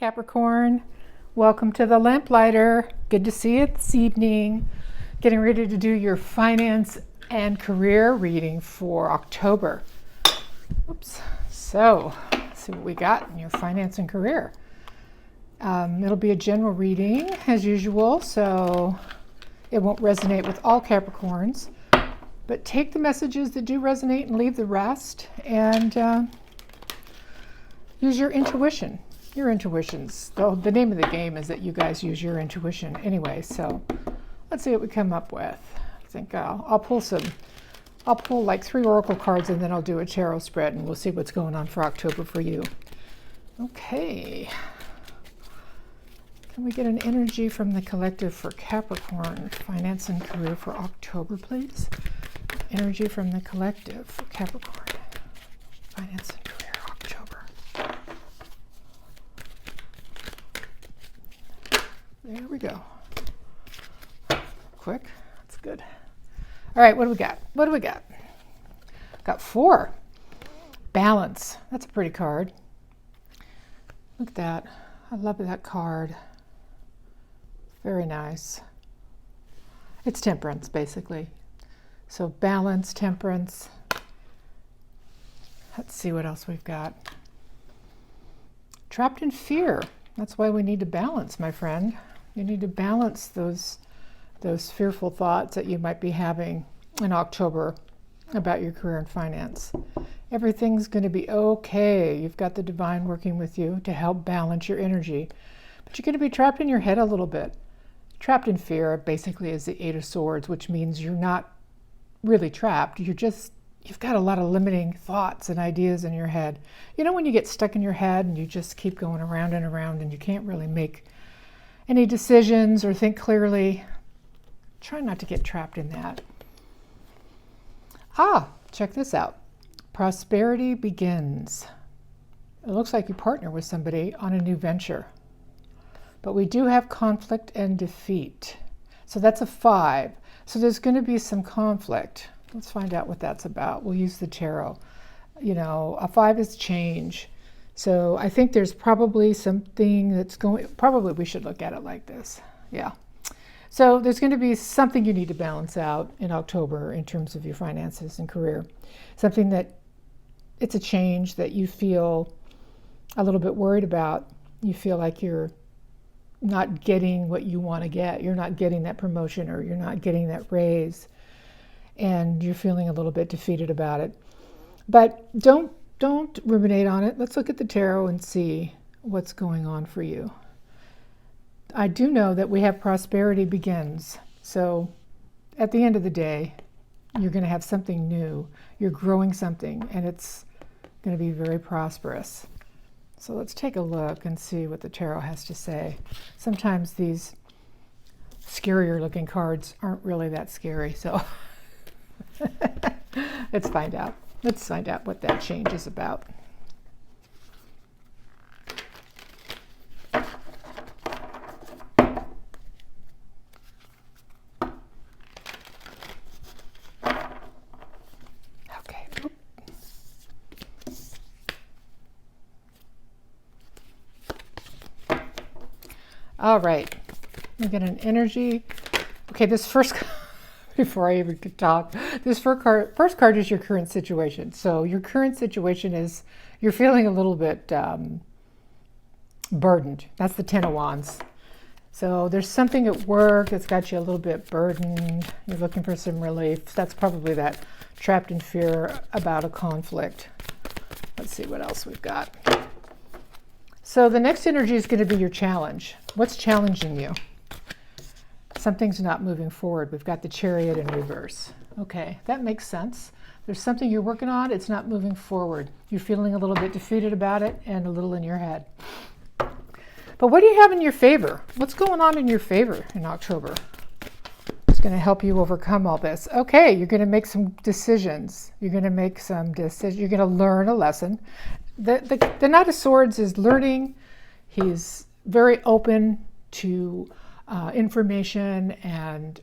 Capricorn, welcome to the LampLighter. Good to see you this evening. Getting ready to do your finance and career reading for October. Oops. So, let's see what we got in your finance and career. It'll be a general reading as usual, so it won't resonate with all Capricorns. But take the messages that do resonate and leave the rest, and use your intuition. Your intuitions. The name of the game is that you guys use your intuition anyway. So let's see what we come up with. I think I'll pull like 3 oracle cards, and then I'll do a tarot spread, and we'll see what's going on for October for you. Okay. Can we get an energy from the collective for Capricorn, finance and career for October, please? Energy from the collective for Capricorn, finance and career, October. There we go. Quick. That's good. All right, what do we got? What do we got? Got 4. Balance. That's a pretty card. Look at that. I love that card. Very nice. It's temperance, basically. So balance, temperance. Let's see what else we've got. Trapped in fear. That's why we need to balance, my friend. You need to balance those fearful thoughts that you might be having in October about your career and finance. Everything's going to be okay. You've got the divine working with you to help balance your energy. But you're going to be trapped in your head a little bit. Trapped in fear basically is the 8 of Swords, which means you're not really trapped. You've got a lot of limiting thoughts and ideas in your head. You know when you get stuck in your head and you just keep going around and around and you can't really make any decisions or think clearly? Try not to get trapped in that. Check this out. Prosperity begins. It looks like you partner with somebody on a new venture. But we do have conflict and defeat. So that's a 5. So there's going to be some conflict. Let's find out what that's about. We'll use the tarot. You know, a 5 is change. So I think there's probably something that's probably we should look at it like this. Yeah. So there's going to be something you need to balance out in October in terms of your finances and career. Something that it's a change that you feel a little bit worried about. You feel like you're not getting what you want to get. You're not getting that promotion, or you're not getting that raise. And you're feeling a little bit defeated about it. But don't ruminate on it. Let's look at the tarot and see what's going on for you. I do know that we have prosperity begins. So at the end of the day, you're going to have something new. You're growing something, and it's going to be very prosperous. So let's take a look and see what the tarot has to say. Sometimes these scarier looking cards aren't really that scary. So let's find out. Let's find out what that change is about. Okay. All right. We get an energy. Okay, this first before I even could talk, this first card is your current situation. So your current situation is you're feeling a little bit burdened. That's the 10 of Wands. So there's something at work that's got you a little bit burdened. You're looking for some relief. That's probably that trapped in fear about a conflict. Let's see what else we've got. So the next energy is going to be your challenge. What's challenging you? Something's not moving forward. We've got the Chariot in reverse. Okay, that makes sense. There's something you're working on. It's not moving forward. You're feeling a little bit defeated about it and a little in your head. But what do you have in your favor? What's going on in your favor in October? It's going to help you overcome all this. Okay, you're going to make some decisions. You're going to make some decisions. You're going to learn a lesson. The Knight of Swords is learning. He's very open to information and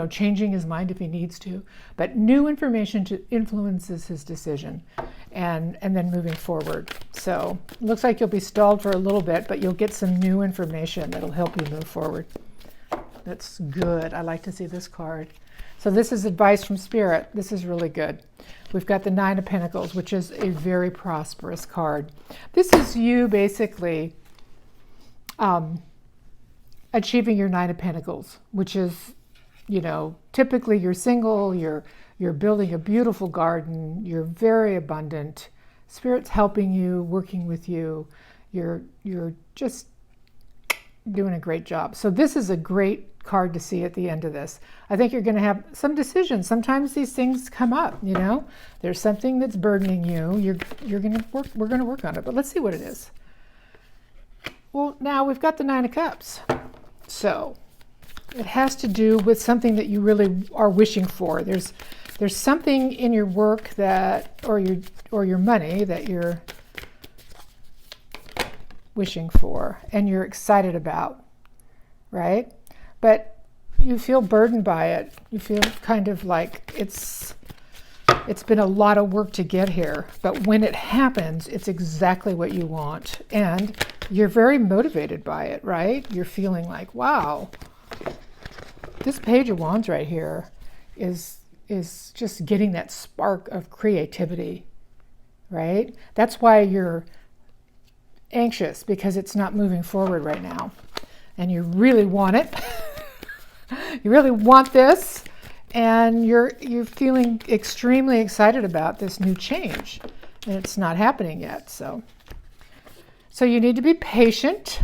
changing his mind if he needs to, but new information influences his decision. and then moving forward. So it looks like you'll be stalled for a little bit, but you'll get some new information that'll help you move forward. That's good. I like to see this card. So this is advice from Spirit. This is really good. We've got the Nine of Pentacles, which is a very prosperous card. This is you basically achieving your Nine of Pentacles, which is, you know, typically you're single, you're building a beautiful garden, you're very abundant, Spirit's helping you, working with you, you're just doing a great job. So this is a great card to see at the end of this. I think you're going to have some decisions. Sometimes these things come up, you know, there's something that's burdening you. We're going to work on it, but let's see what it is. Well, now we've got the Nine of Cups. So it has to do with something that you really are wishing for. There's something in your work that, or your money that you're wishing for and you're excited about, right? But you feel burdened by it. You feel kind of like it's been a lot of work to get here, but when it happens, it's exactly what you want. And you're very motivated by it, right? You're feeling like, wow, this Page of Wands right here is just getting that spark of creativity, right? That's why you're anxious, because it's not moving forward right now. And you really want it. You really want this. And you're feeling extremely excited about this new change. And it's not happening yet. So you need to be patient.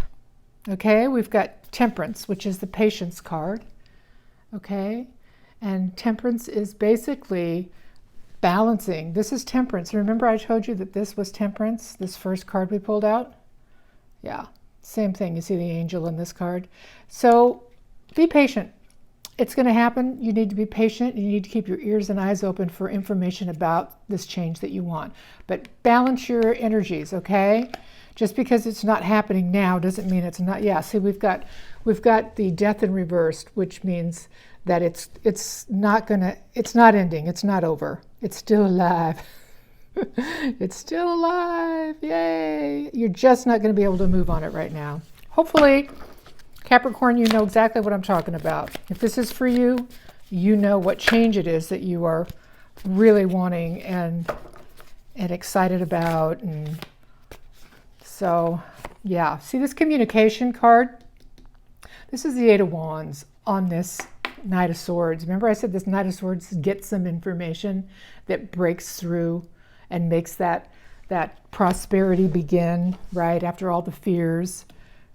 Okay, we've got Temperance, which is the patience card. Okay, and Temperance is basically balancing. This is Temperance. Remember I told you that this was Temperance, this first card we pulled out? Yeah, same thing. You see the angel in this card. So be patient. It's going to happen. You need to be patient. You need to keep your ears and eyes open for information about this change that you want. But balance your energies, okay? Just because it's not happening now doesn't mean it's not. Yeah, see, we've got the Death in reverse, which means that it's not ending. It's not over. It's still alive. It's still alive. Yay. You're just not going to be able to move on it right now. Hopefully, Capricorn, you know exactly what I'm talking about. If this is for you, you know what change it is that you are really wanting and excited about. And so, yeah. See this communication card? This is the Eight of Wands on this Knight of Swords. Remember I said this Knight of Swords gets some information that breaks through and makes that prosperity begin, right? After all the fears.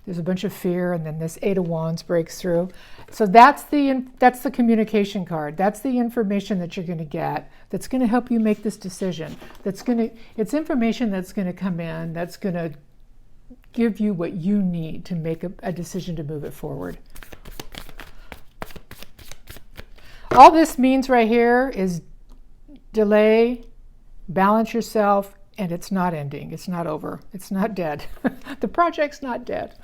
There's a bunch of fear, and then this Eight of Wands breaks through. So that's the communication card. That's the information that you're going to get that's going to help you make this decision. It's information that's going to come in that's going to give you what you need to make a decision to move it forward. All this means right here is delay, balance yourself, and it's not ending. It's not over. It's not dead. The project's not dead.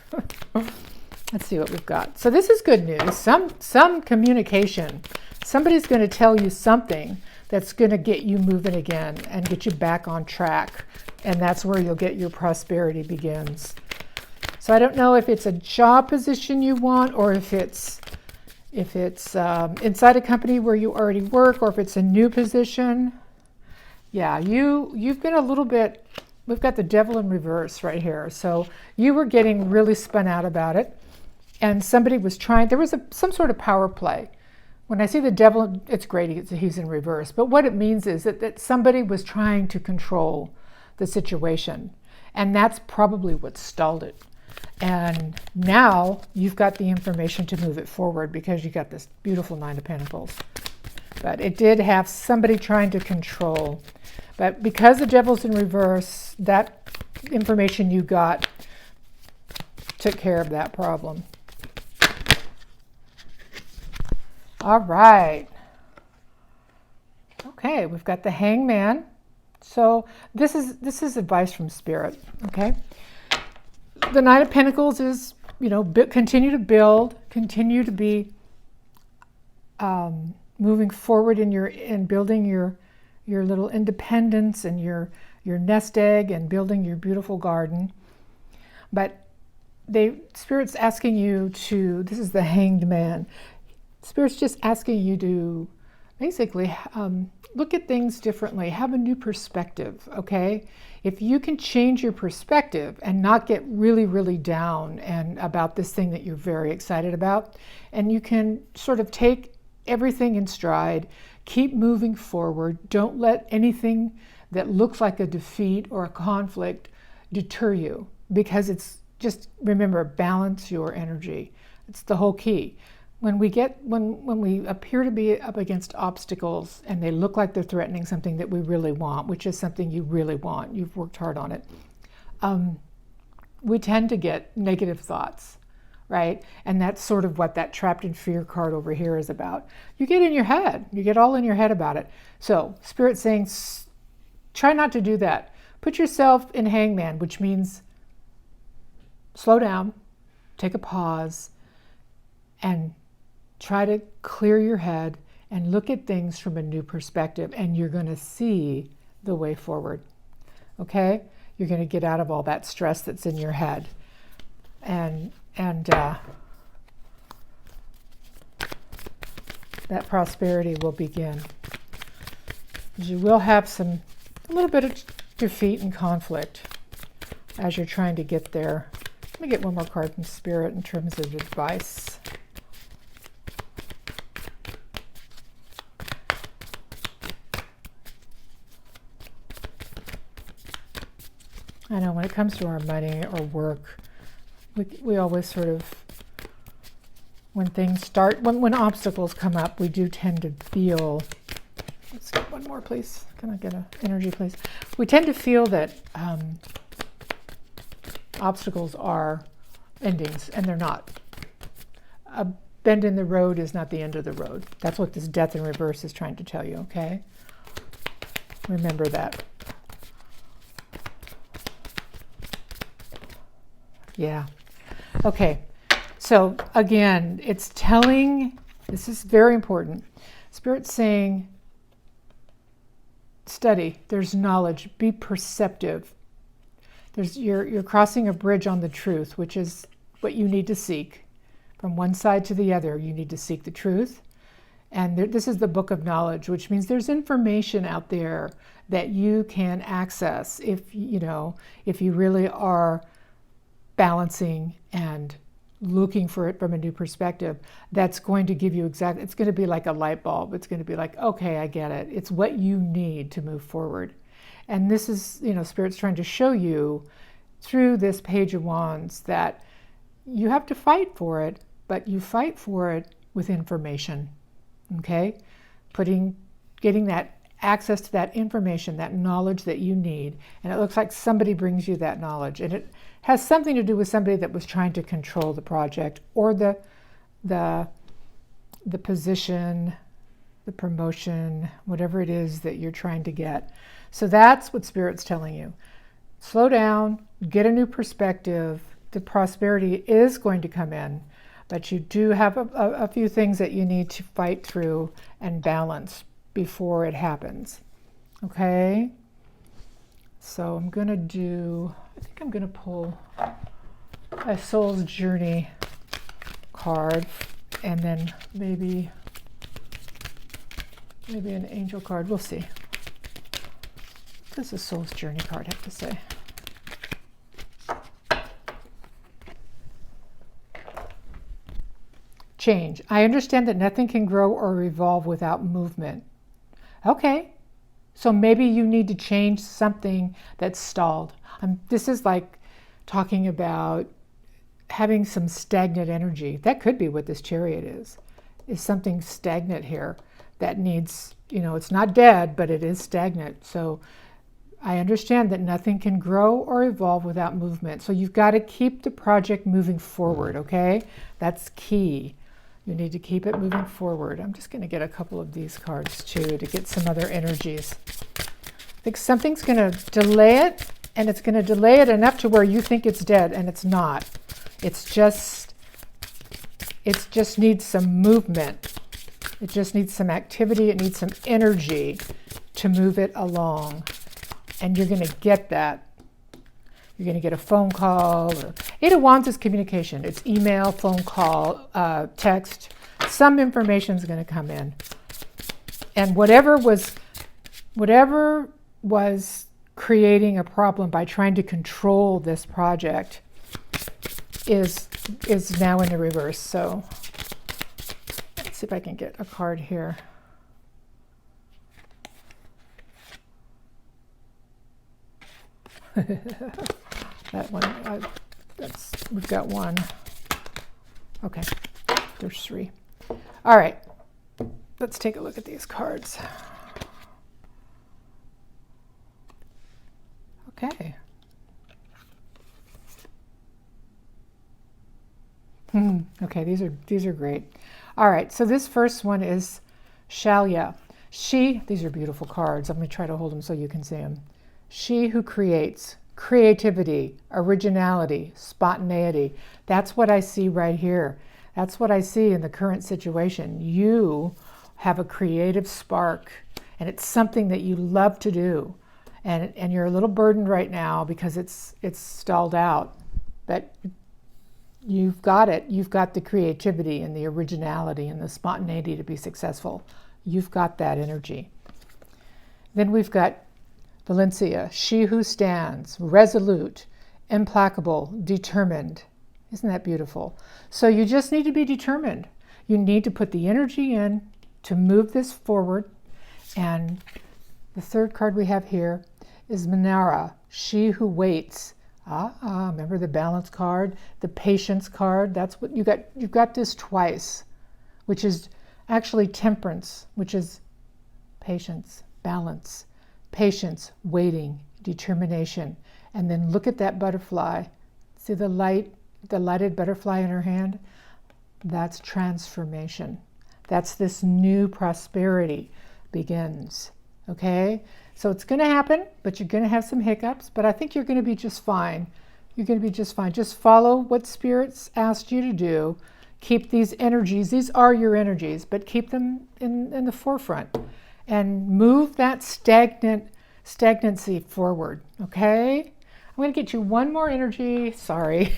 Let's see what we've got. So this is good news. Some communication. Somebody's going to tell you something that's going to get you moving again and get you back on track. And that's where you'll get your prosperity begins. So I don't know if it's a job position you want, or if it's inside a company where you already work, or if it's a new position. Yeah, you've been a little bit, we've got the Devil in reverse right here. So you were getting really spun out about it. And somebody was trying, there was some sort of power play. When I see the Devil, it's great, he's in reverse. But what it means is that somebody was trying to control the situation. And that's probably what stalled it. And now you've got the information to move it forward because you got this beautiful Nine of Pentacles. But it did have somebody trying to control. But because the Devil's in reverse, that information you got took care of that problem. All right. Okay, we've got the Hangman. So this is advice from Spirit, okay? The Knight of Pentacles is, continue to build, continue to be moving forward in building your little independence and your your nest egg and building your beautiful garden. But Spirit's asking you to, this is the Hanged Man. Spirit's just asking you to basically look at things differently, have a new perspective, okay? If you can change your perspective and not get really, really down and about this thing that you're very excited about, and you can sort of take everything in stride, keep moving forward, don't let anything that looks like a defeat or a conflict deter you, because it's just, remember, balance your energy. It's the whole key. When we appear to be up against obstacles and they look like they're threatening something that we really want, which is something you really want, you've worked hard on it, we tend to get negative thoughts, right? And that's sort of what that trapped in fear card over here is about. You get in your head, you get all in your head about it. So Spirit's saying, try not to do that. Put yourself in Hangman, which means slow down, take a pause, and try to clear your head and look at things from a new perspective, and you're going to see the way forward. Okay? You're going to get out of all that stress that's in your head. And that prosperity will begin. You will have a little bit of defeat and conflict as you're trying to get there. Let me get one more card from Spirit in terms of advice. I know when it comes to our money or work, we always sort of, when things start, when obstacles come up, we do tend to feel, let's get one more please, can I get an energy please? We tend to feel that obstacles are endings, and they're not. A bend in the road is not the end of the road. That's what this death in reverse is trying to tell you, okay? Remember that. Yeah. Okay. So again, it's telling, this is very important. Spirit's saying, study, there's knowledge, be perceptive. You're crossing a bridge on the truth, which is what you need to seek. From one side to the other, you need to seek the truth. And this is the book of knowledge, which means there's information out there that you can access if you really are balancing and looking for it from a new perspective. That's going to give you it's going to be like a light bulb. It's going to be like, okay, I get it. It's what you need to move forward. And this is, Spirit's trying to show you through this Page of Wands that you have to fight for it, but you fight for it with information, okay? Getting that access to that information, that knowledge that you need. And it looks like somebody brings you that knowledge. And it has something to do with somebody that was trying to control the project or the position, the promotion, whatever it is that you're trying to get. So that's what Spirit's telling you. Slow down, get a new perspective. The prosperity is going to come in, but you do have a few things that you need to fight through and balance before it happens. Okay? So I'm going to I think I'm going to pull a Soul's Journey card, and then maybe an angel card. We'll see. What does the Soul's Journey card have to say? Change. I understand that nothing can grow or evolve without movement. Okay. So maybe you need to change something that's stalled. This is like talking about having some stagnant energy. That could be what this Chariot is something stagnant here that needs, it's not dead, but it is stagnant. So I understand that nothing can grow or evolve without movement. So you've got to keep the project moving forward, okay? That's key. You need to keep it moving forward. I'm just going to get a couple of these cards too to get some other energies. I think something's going to delay it, and it's going to delay it enough to where you think it's dead, and it's not. It just needs some movement. It just needs some activity. It needs some energy to move it along. And you're going to get that. You're going to get a phone call. Eight of Wands is communication. It's email, phone call, text. Some information is going to come in. And whatever was creating a problem by trying to control this project is now in the reverse. So let's see if I can get a card here. That one, we've got one. Okay, there's three. All right, let's take a look at these cards. Okay. Okay, these are great. All right, so this first one is Shalya. These are beautiful cards. I'm going to try to hold them so you can see them. She who creates, creativity, originality, spontaneity. That's what I see right here. That's what I see in the current situation. You have a creative spark, and it's something that you love to do. And you're a little burdened right now because it's stalled out. But you've got it. You've got the creativity and the originality and the spontaneity to be successful. You've got that energy. Then we've got Valencia, she who stands, resolute, implacable, determined. Isn't that beautiful? So you just need to be determined. You need to put the energy in to move this forward. And the third card we have here is Manara, she who waits. Remember the balance card, the patience card? That's what you got. You've got this twice, which is actually temperance, which is patience, balance. Patience, waiting, determination. And then look at that butterfly. See the lighted butterfly in her hand? That's transformation. That's this new prosperity begins. Okay? So it's going to happen, but you're going to have some hiccups, but I think you're going to be just fine. You're going to be just fine. Just follow what Spirit's asked you to do. Keep these energies. These are your energies, but keep them in the forefront. And move that stagnancy forward, okay? I'm going to get you one more energy. Sorry.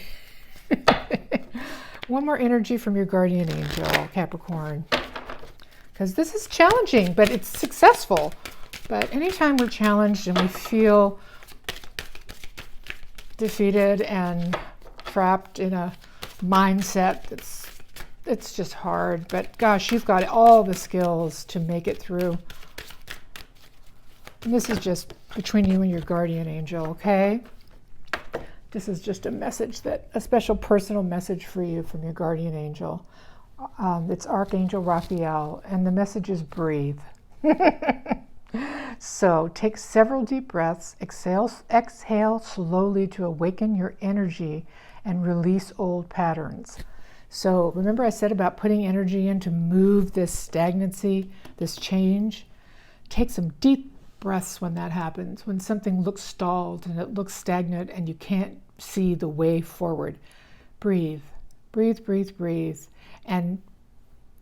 One more energy from your guardian angel, Capricorn. Because this is challenging, but it's successful. But anytime we're challenged and we feel defeated and trapped in a mindset it's just hard. But gosh, you've got all the skills to make it through. And this is just between you and your guardian angel, okay? This is just a message, a special personal message for you from your guardian angel. It's Archangel Raphael, and the message is breathe. So take several deep breaths, exhale slowly to awaken your energy and release old patterns. So remember I said about putting energy in to move this stagnancy, this change? Take some deep breaths when that happens, when something looks stalled and it looks stagnant and you can't see the way forward. Breathe, breathe, breathe, breathe. And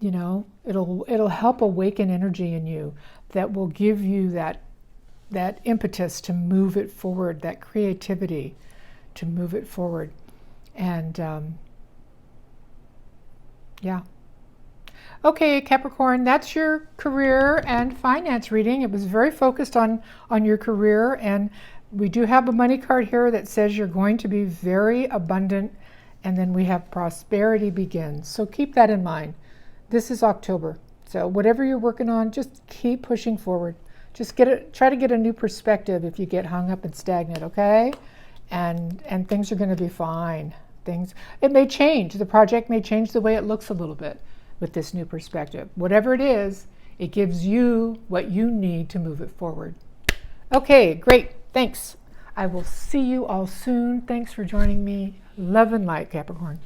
you know, it'll help awaken energy in you that will give you that impetus to move it forward, that creativity to move it forward. And yeah. Okay, Capricorn, that's your career and finance reading. It was very focused on your career, and we do have a money card here that says you're going to be very abundant, and then we have prosperity begins. So keep that in mind. This is October. So whatever you're working on, just keep pushing forward. Just try to get a new perspective if you get hung up and stagnant, okay? And things are going to be fine. It may change. The project may change the way it looks a little bit with this new perspective. Whatever it is, it gives you what you need to move it forward. Okay, great. Thanks. I will see you all soon. Thanks for joining me. Love and light, Capricorn.